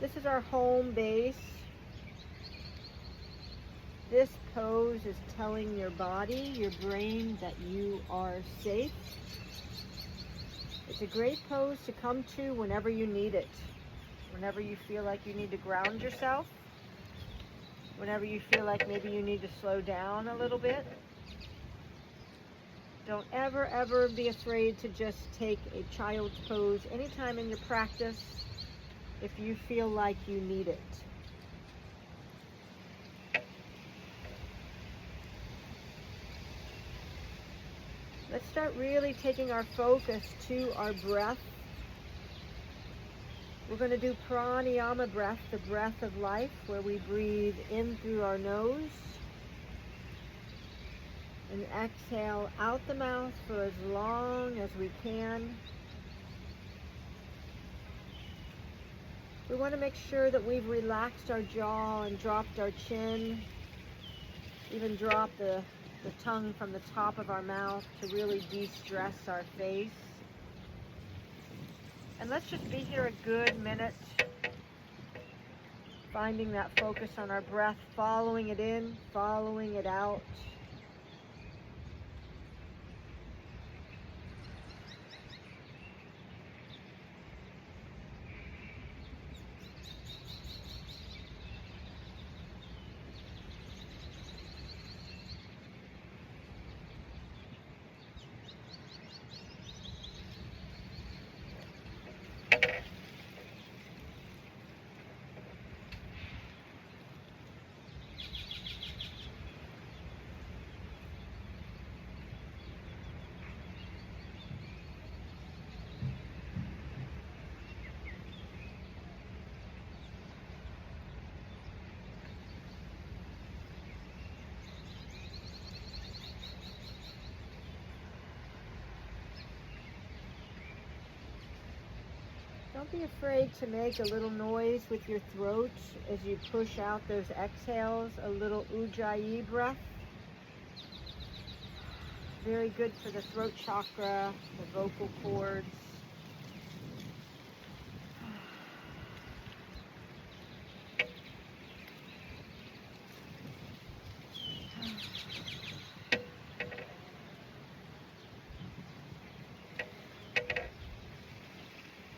This is our home base. This pose is telling your body, your brain, that you are safe. It's a great pose to come to whenever you need it. Whenever you feel like you need to ground yourself. Whenever you feel like maybe you need to slow down a little bit. Don't ever, ever be afraid to just take a child's pose anytime in your practice if you feel like you need it. Let's start really taking our focus to our breath. We're going to do pranayama breath, the breath of life, where we breathe in through our nose and exhale out the mouth for as long as we can. We want to make sure that we've relaxed our jaw and dropped our chin, even drop the tongue from the top of our mouth to really de-stress our face. And let's just be here a good minute, finding that focus on our breath, following it in, following it out. Don't be afraid to make a little noise with your throat as you push out those exhales, a little ujjayi breath. Very good for the throat chakra, the vocal cords.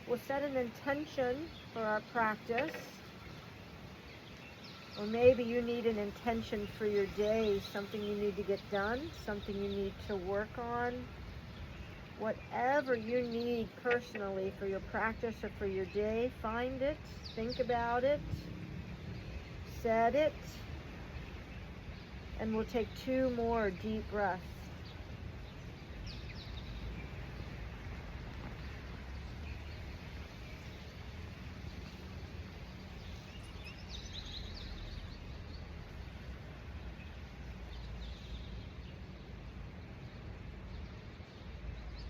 We'll set an intention for our practice, or maybe you need an intention for your day, something you need to get done, something you need to work on. Whatever you need personally for your practice or for your day, find it, think about it, set it, and we'll take 2 more deep breaths.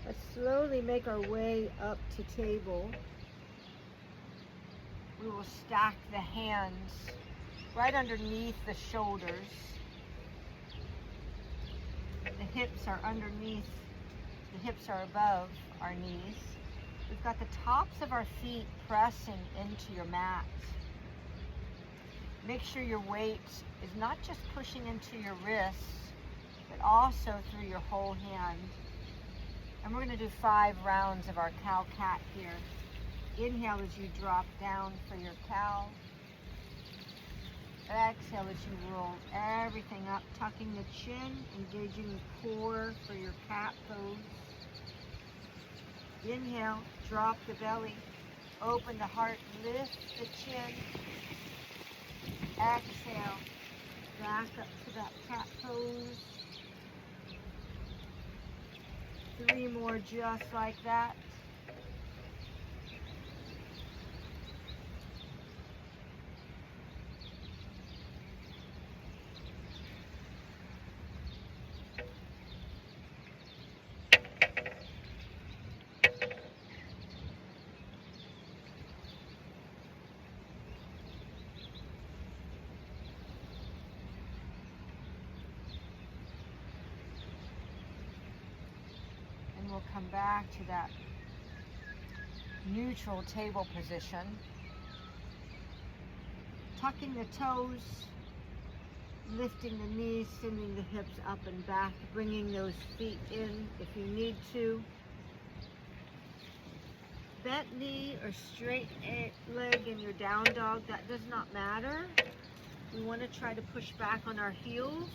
Let's slowly make our way up to table. We will stack the hands right underneath the shoulders. The hips are underneath, the hips are above our knees. We've got the tops of our feet pressing into your mat. Make sure your weight is not just pushing into your wrists, but also through your whole hand. And we're going to do 5 rounds of our cow-cat here. Inhale as you drop down for your cow. Exhale as you roll everything up, tucking the chin, engaging the core for your cat pose. Inhale, drop the belly, open the heart, lift the chin. Exhale, back up to that cat pose. 3 more just like that. We'll come back to that neutral table position. tucking the toes, lifting the knees, sending the hips up and back, bringing those feet in if you need to. Bent knee or straight leg in your down dog, that does not matter. We want to try to push back on our heels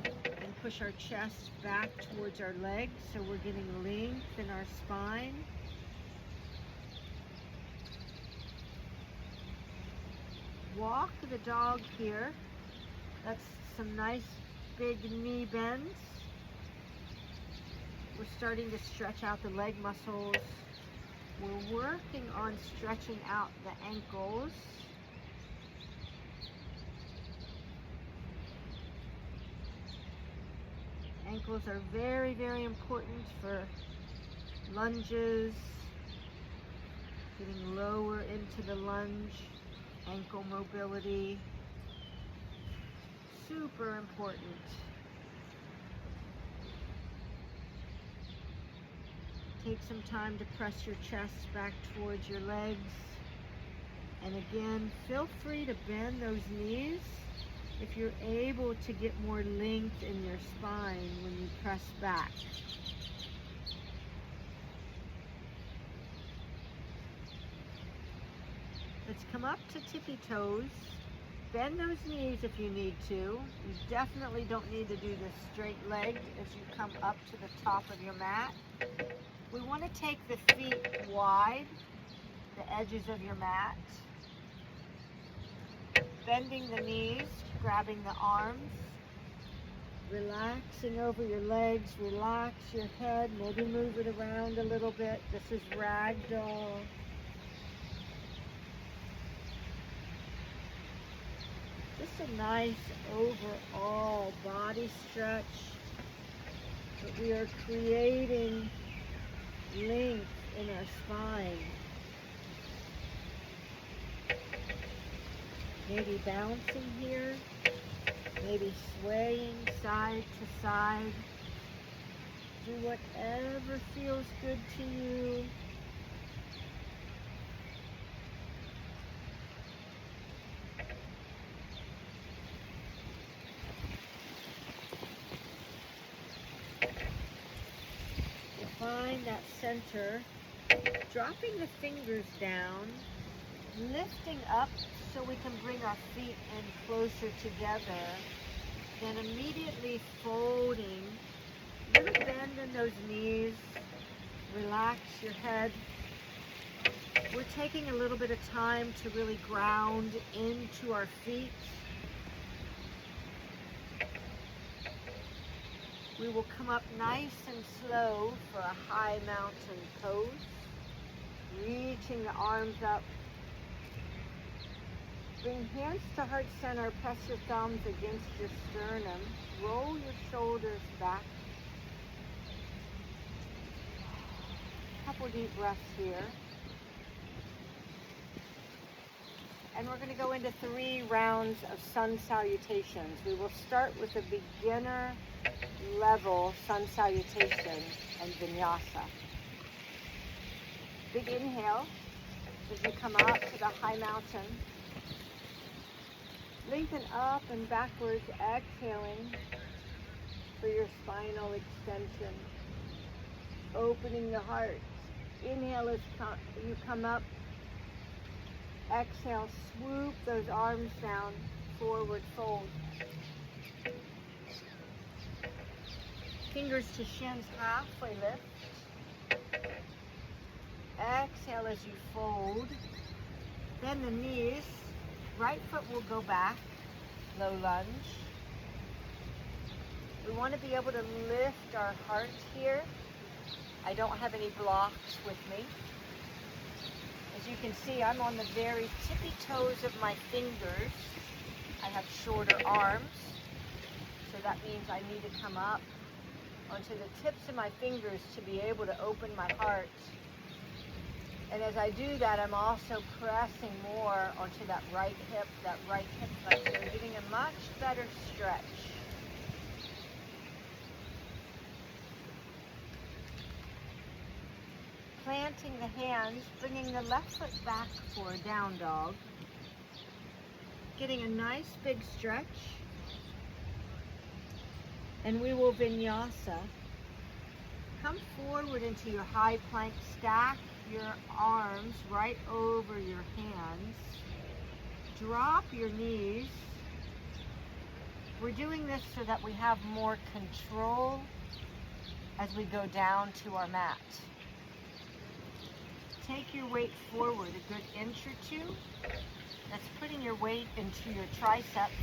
and push our chest back towards our legs so we're getting length in our spine. Walk the dog here. That's some nice big knee bends. We're starting to stretch out the leg muscles. We're working on stretching out the ankles. Ankles are very, very important for lunges, getting lower into the lunge, ankle mobility, super important. Take some time to press your chest back towards your legs. And again, feel free to bend those knees if you're able to get more length in your spine when you press back. Let's come up to tippy toes. Bend those knees if you need to. You definitely don't need to do this straight legged as you come up to the top of your mat. We want to take the feet wide, the edges of your mat. Bending the knees, grabbing the arms, relaxing over your legs, relax your head, maybe move it around a little bit. This is ragdoll. Just a nice overall body stretch, but we are creating length in our spine. Maybe bouncing here, maybe swaying side to side. Do whatever feels good to you. Find that center, dropping the fingers down, lifting up so we can bring our feet in closer together, then immediately folding, little bend in those knees, relax your head. We're taking a little bit of time to really ground into our feet. We will come up nice and slow for a high mountain pose, reaching the arms up. Bring hands to heart center, press your thumbs against your sternum, roll your shoulders back. Couple deep breaths here. And we're going to go into 3 rounds of Sun Salutations. We will start with a beginner level Sun Salutation and Vinyasa. Big inhale as you come up to the high mountain. Lengthen up and backwards, exhaling for your spinal extension. Opening the heart. Inhale as you come up. Exhale, swoop those arms down, forward fold. Fingers to shins, halfway lift. Exhale as you fold. Then the knees, right foot will go back, low lunge. We want to be able to lift our heart here. I don't have any blocks with me. As you can see, I'm on the very tippy toes of my fingers. I have shorter arms, so that means I need to come up onto the tips of my fingers to be able to open my heart. And as I do that, I'm also pressing more onto that right hip flexor, getting a much better stretch. Planting the hands, bringing the left foot back for a down dog. getting a nice big stretch. And we will vinyasa. Come forward into your high plank. Stack your arms right over your hands. Drop your knees. We're doing this so that we have more control as we go down to our mat. Take your weight forward a good inch or two. That's putting your weight into your triceps,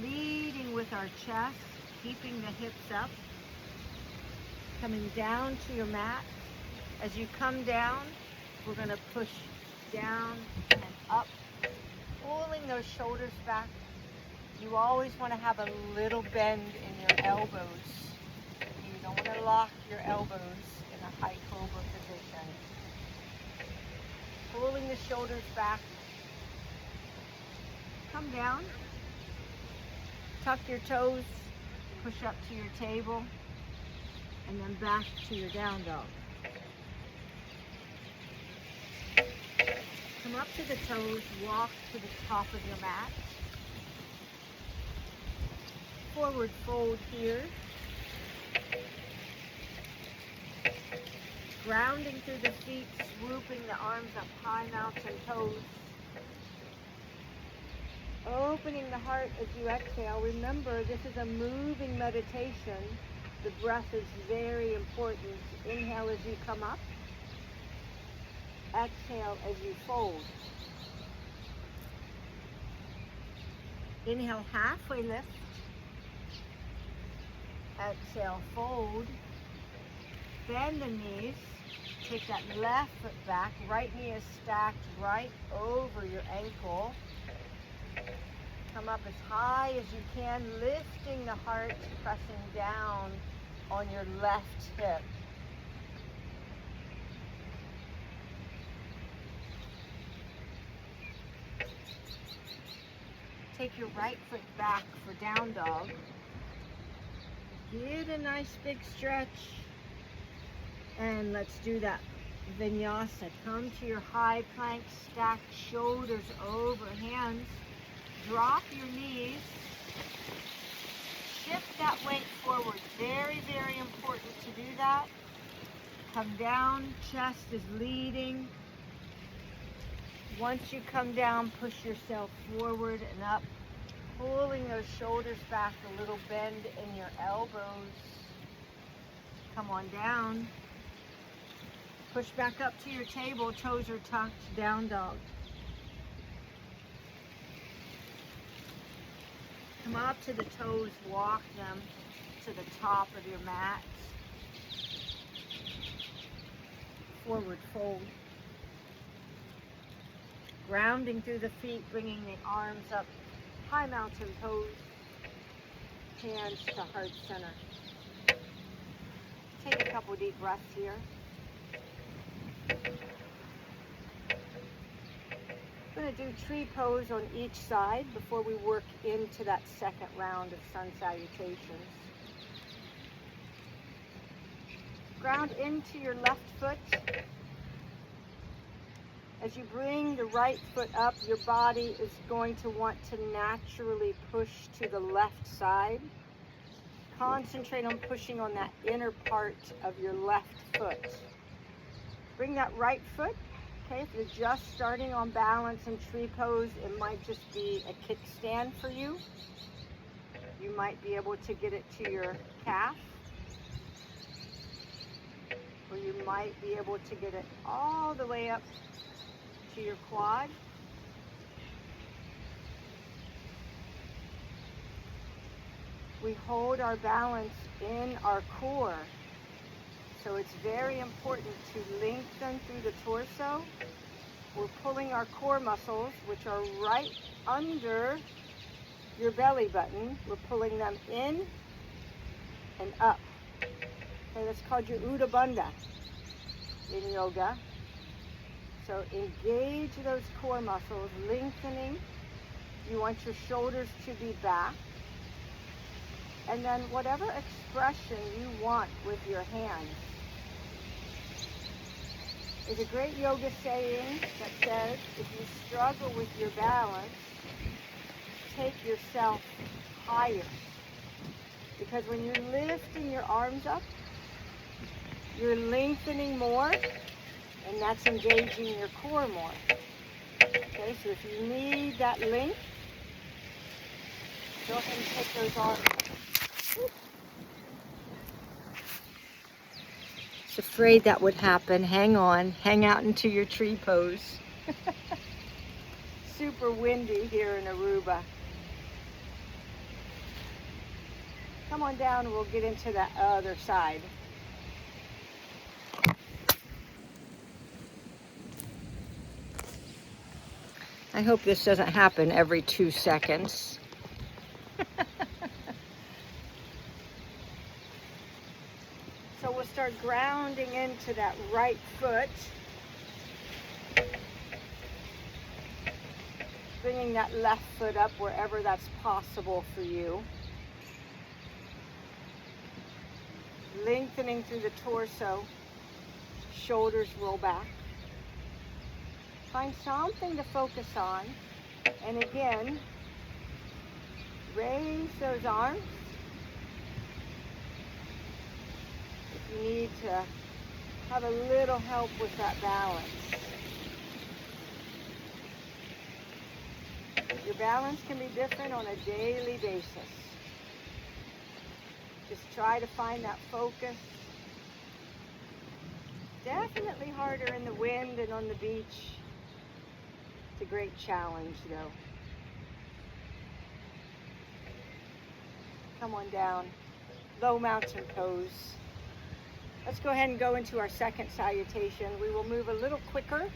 leading with our chest, keeping the hips up, coming down to your mat. As you come down, we're going to push down and up, pulling those shoulders back. You always want to have a little bend in your elbows. You don't want to lock your elbows in a high cobra position. Pulling the shoulders back. Come down. Tuck your toes. Push up to your table. And then back to your down dog. Come up to the toes. Walk to the top of your mat. Forward fold here. Grounding through the feet, swooping the arms up high, mountain toes. Opening the heart as you exhale. Remember, this is a moving meditation. The breath is very important. Inhale as you come up. Exhale as you fold. Inhale, halfway lift. Exhale, fold. Bend the knees. Take that left foot back. Right knee is stacked right over your ankle. Come up as high as you can, lifting the heart, pressing down on your left hip. Take your right foot back for down dog. Get a nice big stretch. And let's do that vinyasa. Come to your high plank, stack shoulders over hands. Drop your knees. Shift that weight forward. Very, very important to do that. Come down, chest is leading. Once you come down, push yourself forward and up. Pulling those shoulders back, a little bend in your elbows. Come on down. Push back up to your table, toes are tucked, down dog. Come up to the toes, walk them to the top of your mat. Forward fold. Grounding through the feet, bringing the arms up, high mountain pose, hands to heart center. Take a couple deep breaths here. I'm going to do tree pose on each side before we work into that second round of Sun Salutations. Ground into your left foot. As you bring the right foot up, your body is going to want to naturally push to the left side. Concentrate on pushing on that inner part of your left foot. Bring that right foot. Okay, if you're just starting on balance and tree pose, it might just be a kickstand for you. You might be able to get it to your calf. Or you might be able to get it all the way up to your quad. We hold our balance in our core. So it's very important to lengthen through the torso. We're pulling our core muscles, which are right under your belly button. We're pulling them in and up. Okay, that's called your Uddha Bandha in yoga. So engage those core muscles, lengthening. You want your shoulders to be back. And then whatever expression you want with your hands. is a great yoga saying that says, if you struggle with your balance, take yourself higher. Because when you're lifting your arms up, you're lengthening more, and that's engaging your core more. Okay, so if you need that length, go ahead and take those arms. Just afraid that would happen. Hang on, hang out into your tree pose. Super windy here in Aruba. Come on down and we'll get into that other side. I hope this doesn't happen every 2 seconds. So we'll start grounding into that right foot. Bringing that left foot up wherever that's possible for you. Lengthening through the torso. Shoulders roll back. Find something to focus on. And again, raise those arms. If you need to have a little help with that balance. Your balance can be different on a daily basis. Just try to find that focus. Definitely harder in the wind and on the beach. It's a great challenge though. Come on down. Low mountain pose. Let's go ahead and go into our second salutation. We will move a little quicker.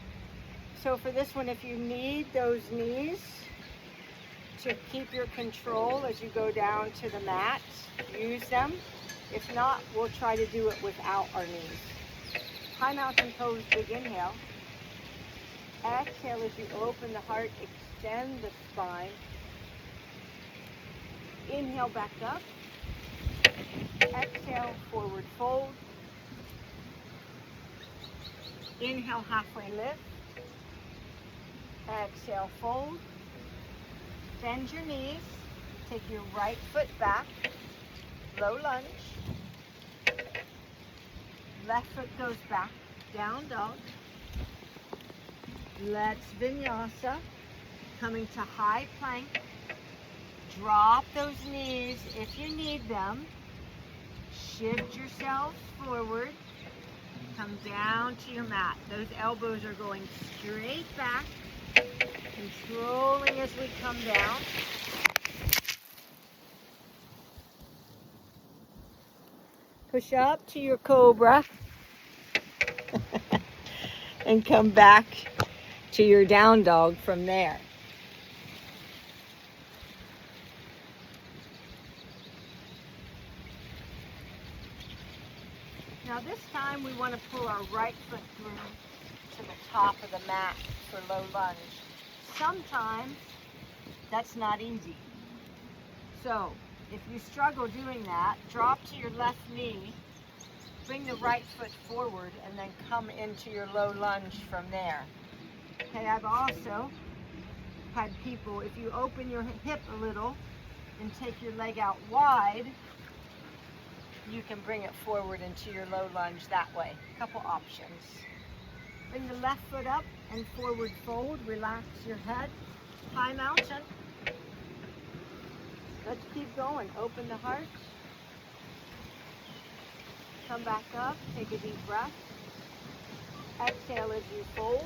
So for this one, if you need those knees to keep your control as you go down to the mat, use them. If not, we'll try to do it without our knees. High mountain pose, big inhale. Exhale as you open the heart, extend the spine. Inhale back up. Exhale, forward fold. Inhale, halfway lift. Exhale, fold. Bend your knees. Take your right foot back. Low lunge. Left foot goes back. Down dog. Let's vinyasa. Coming to high plank. Drop those knees if you need them. Shift yourself forward. Come down to your mat. Those elbows are going straight back. Controlling as we come down. Push up to your cobra. And come back to your down dog from there. Now this time we want to pull our right foot through to the top of the mat for low lunge. Sometimes that's not easy. So if you struggle doing that, drop to your left knee, bring the right foot forward, and then come into your low lunge from there. Okay, I've also had people, if you open your hip a little and take your leg out wide, you can bring it forward into your low lunge that way. A couple options. Bring the left foot up and forward fold. Relax your head. High mountain. Let's keep going. Open the heart. Come back up. Take a deep breath. Exhale as you fold.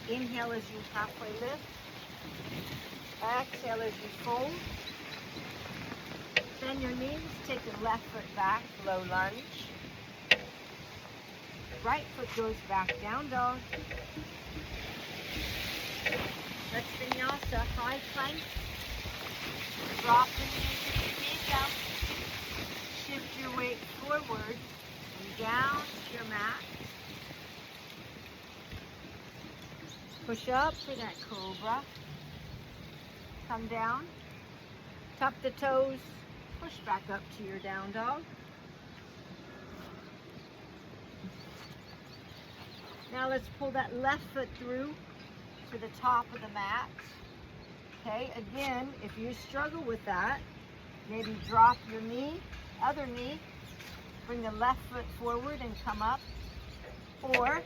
Inhale as you halfway lift. Exhale as you fold. Bend your knees, take your left foot back, low lunge. Right foot goes back, down dog. Let's vinyasa, high plank. Drop the knees, feet down. Shift your weight forward and down to your mat. Push up for that cobra. Come down. Tuck the toes. Push back up to your down dog. Now let's pull that left foot through to the top of the mat. Okay, again, if you struggle with that, maybe drop your knee, other knee, bring the left foot forward and come up. Or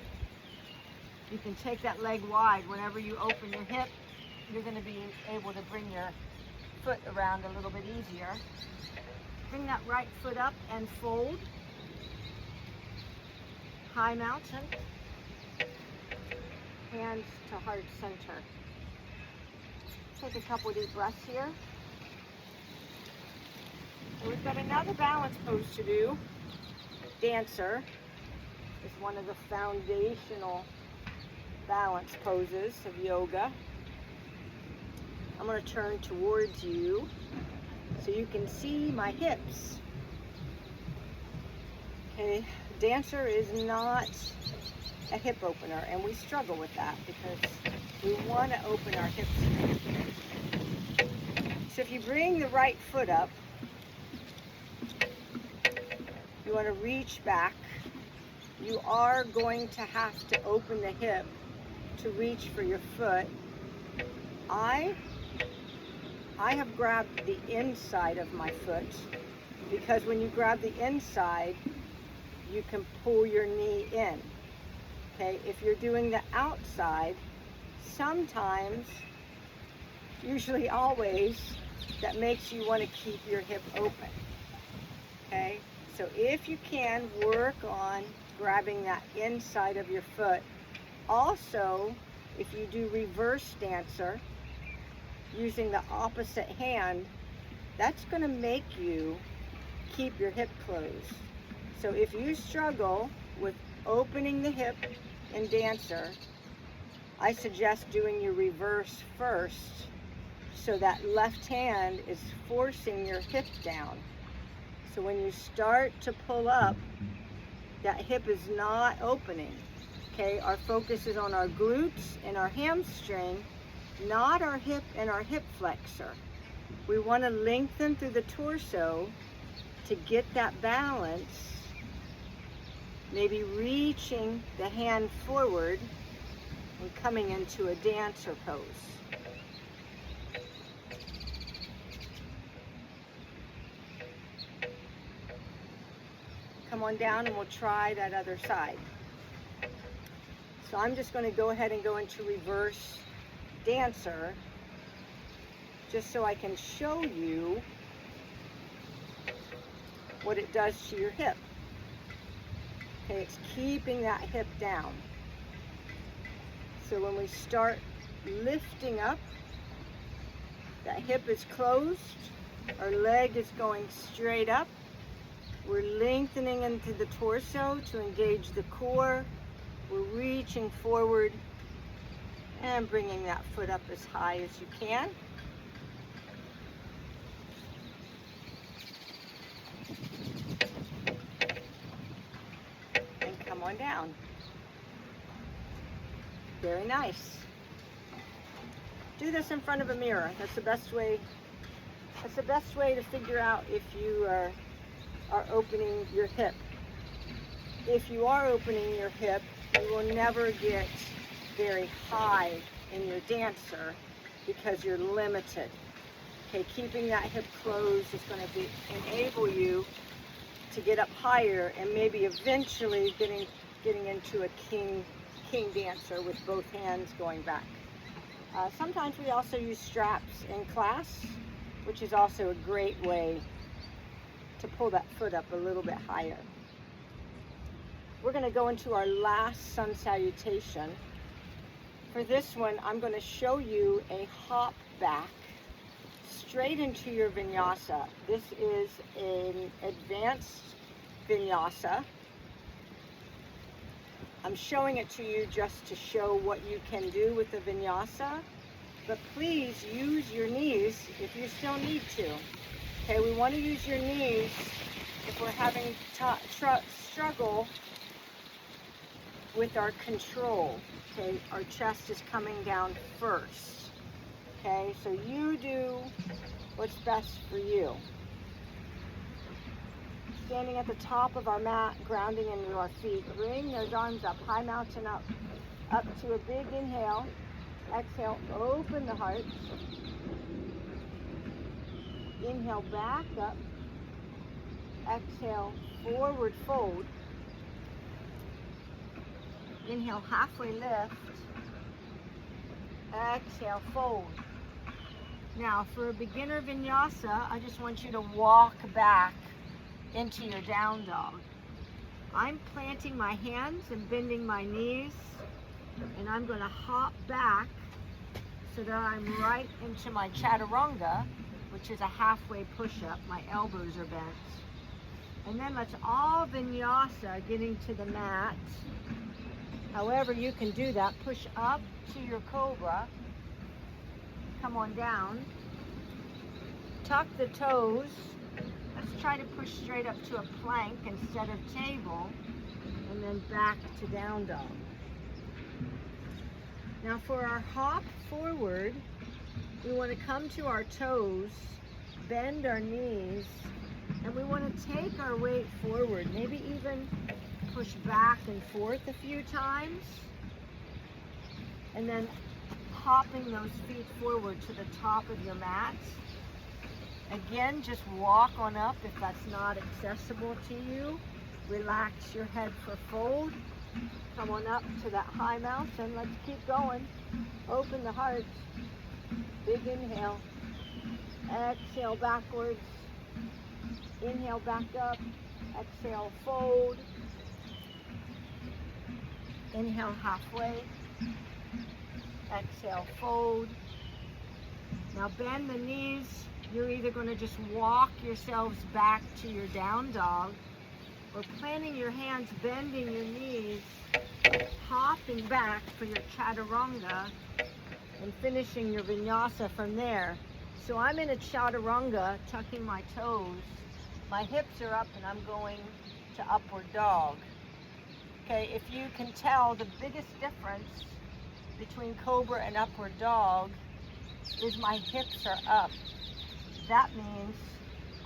you can take that leg wide. Whenever you open your hip, you're going to be able to bring your foot around a little bit easier. Bring that right foot up and fold. High mountain. Hands to heart center. Take a couple deep breaths here. And we've got another balance pose to do. Dancer is one of the foundational balance poses of yoga. I'm going to turn towards you so you can see my hips. Okay, dancer is not a hip opener, and we struggle with that because we want to open our hips. So if you bring the right foot up, you want to reach back. You are going to have to open the hip to reach for your foot. I have grabbed the inside of my foot because when you grab the inside, you can pull your knee in. Okay, if you're doing the outside, sometimes, usually always, that makes you want to keep your hip open. Okay, so if you can, work on grabbing that inside of your foot. Also, if you do reverse dancer, using the opposite hand, that's going to make you keep your hip closed. So if you struggle with opening the hip in dancer, I suggest doing your reverse first so that left hand is forcing your hip down. So when you start to pull up, that hip is not opening. Okay, our focus is on our glutes and our hamstring, not our hip and our hip flexor. We want to lengthen through the torso to get that balance, maybe reaching the hand forward and coming into a dancer pose. Come on down and we'll try that other side. So I'm just going to go ahead and go into reverse dancer just so I can show you what it does to your hip. Okay, it's keeping that hip down. So when we start lifting up, that hip is closed, our leg is going straight up. We're lengthening into the torso to engage the core. We're reaching forward and bringing that foot up as high as you can. And come on down. Very nice. Do this in front of a mirror. That's the best way. That's the best way to figure out if you are opening your hip. If you are opening your hip, you will never get very high in your dancer because you're limited. Okay, keeping that hip closed is going to enable you to get up higher and maybe eventually getting into a king dancer with both hands going back. Sometimes we also use straps in class, which is also a great way to pull that foot up a little bit higher. We're going to go into our last Sun Salutation. For this one, I'm going to show you a hop back straight into your vinyasa. This is an advanced vinyasa. I'm showing it to you just to show what you can do with the vinyasa, but please use your knees if you still need to. Okay, we want to use your knees if we're having struggle with our control. Okay, our chest is coming down first. Okay, so you do what's best for you. standing at the top of our mat, grounding into our feet. Bring those arms up, high mountain up to a big inhale. Exhale, open the heart. Inhale, back up. Exhale, forward fold. Inhale, halfway lift. Exhale, fold. Now, for a beginner vinyasa, I just want you to walk back into your down dog. I'm planting my hands and bending my knees, and I'm going to hop back so that I'm right into my chaturanga, which is a halfway push-up. My elbows are bent. And then let's all vinyasa getting to the mat. However you can do that. Push up to your cobra. Come on down. Tuck the toes. Let's try to push straight up to a plank instead of table. And then back to down dog. Now for our hop forward, we want to come to our toes, bend our knees, and we want to take our weight forward, maybe even push back and forth a few times, and then hopping those feet forward to the top of your mat. Again, just walk on up if that's not accessible to you. Relax your head for fold. Come on up to that high mountain. Let's keep going. Open the heart. Big inhale. Exhale backwards. Inhale back up. Exhale fold. Inhale halfway. Exhale fold. Now bend the knees. You're either going to just walk yourselves back to your down dog, or planting your hands, bending your knees, hopping back for your chaturanga, and finishing your vinyasa from there. So I'm in a chaturanga, tucking my toes. My hips are up and I'm going to upward dog. Okay, if you can tell, the biggest difference between cobra and upward dog is my hips are up. That means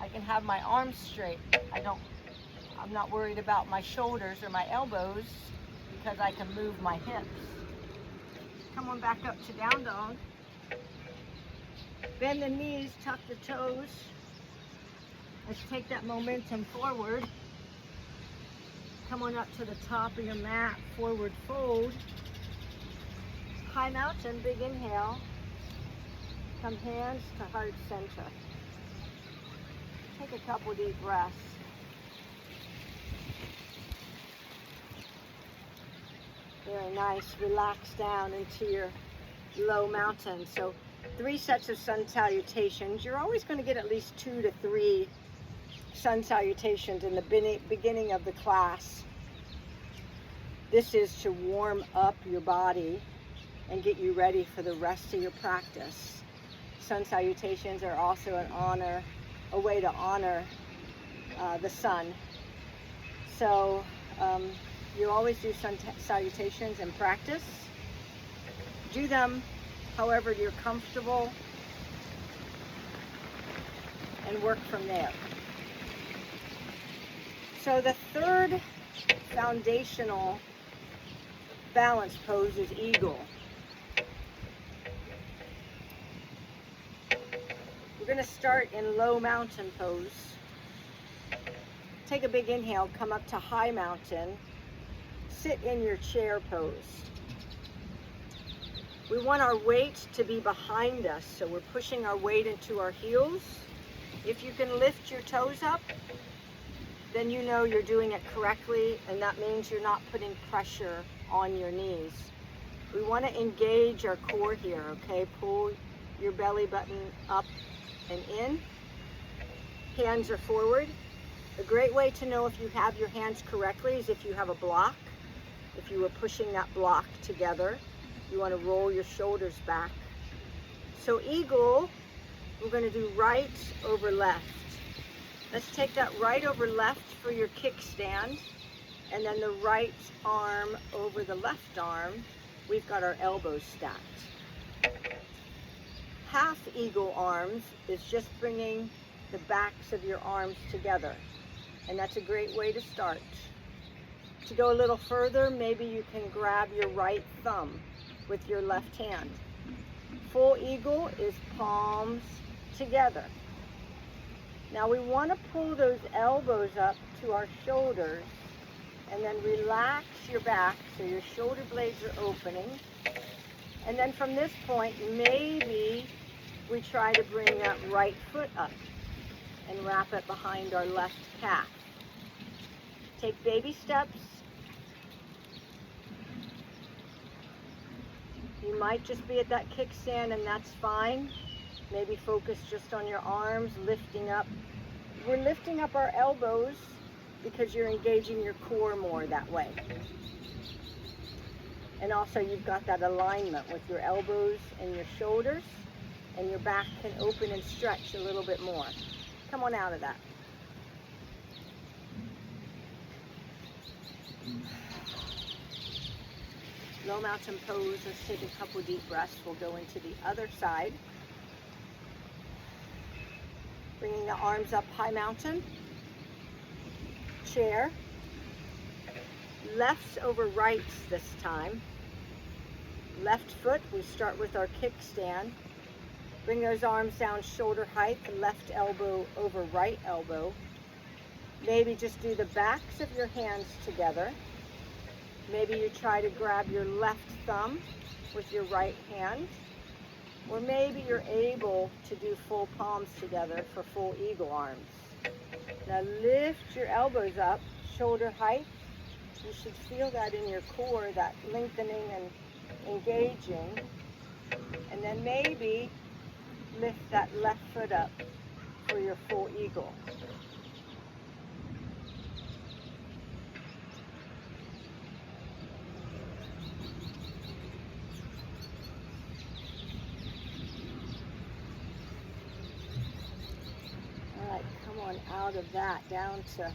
I can have my arms straight. I'm not worried about my shoulders or my elbows because I can move my hips. Come on back up to down dog. Bend the knees, tuck the toes. Let's take that momentum forward. Come on up to the top of your mat, forward fold. High mountain, big inhale. Come hands to heart center. Take a couple deep breaths. Very nice. Relax down into your low mountain. So 3 sets of sun salutations. You're always going to get at least 2 to 3 sun salutations in the beginning of the class. This is to warm up your body and get you ready for the rest of your practice. Sun salutations are also a way to honor the sun. So you always do sun salutations in practice. Do them however you're comfortable and work from there. So the third foundational balance pose is eagle. We're going to start in low mountain pose. Take a big inhale, come up to high mountain. Sit in your chair pose. We want our weight to be behind us, so we're pushing our weight into our heels. If you can lift your toes up, then you know you're doing it correctly, and that means you're not putting pressure on your knees. We want to engage our core here, okay? Pull your belly button up and in. Hands are forward. A great way to know if you have your hands correctly is if you have a block. If you were pushing that block together, you want to roll your shoulders back. So eagle, we're going to do right over left. Let's take that right over left for your kickstand, and then the right arm over the left arm. We've got our elbows stacked. Half eagle arms is just bringing the backs of your arms together. And that's a great way to start. To go a little further, maybe you can grab your right thumb with your left hand. Full eagle is palms together. Now we want to pull those elbows up to our shoulders and then relax your back so your shoulder blades are opening. And then from this point, maybe we try to bring that right foot up and wrap it behind our left calf. Take baby steps. You might just be at that kickstand and that's fine. Maybe focus just on your arms, lifting up. We're lifting up our elbows because you're engaging your core more that way. And also you've got that alignment with your elbows and your shoulders, and your back can open and stretch a little bit more. Come on out of that. Low mountain pose. Let's take a couple deep breaths. We'll go into the other side. Bringing the arms up, high mountain. Chair. Lefts over rights this time. Left foot, we start with our kickstand. Bring those arms down shoulder height, left elbow over right elbow. Maybe just do the backs of your hands together. Maybe you try to grab your left thumb with your right hand. Or maybe you're able to do full palms together for full eagle arms. Now lift your elbows up, shoulder height. You should feel that in your core, that lengthening and engaging. And then maybe lift that left foot up for your full eagle. All right, come on out of that down to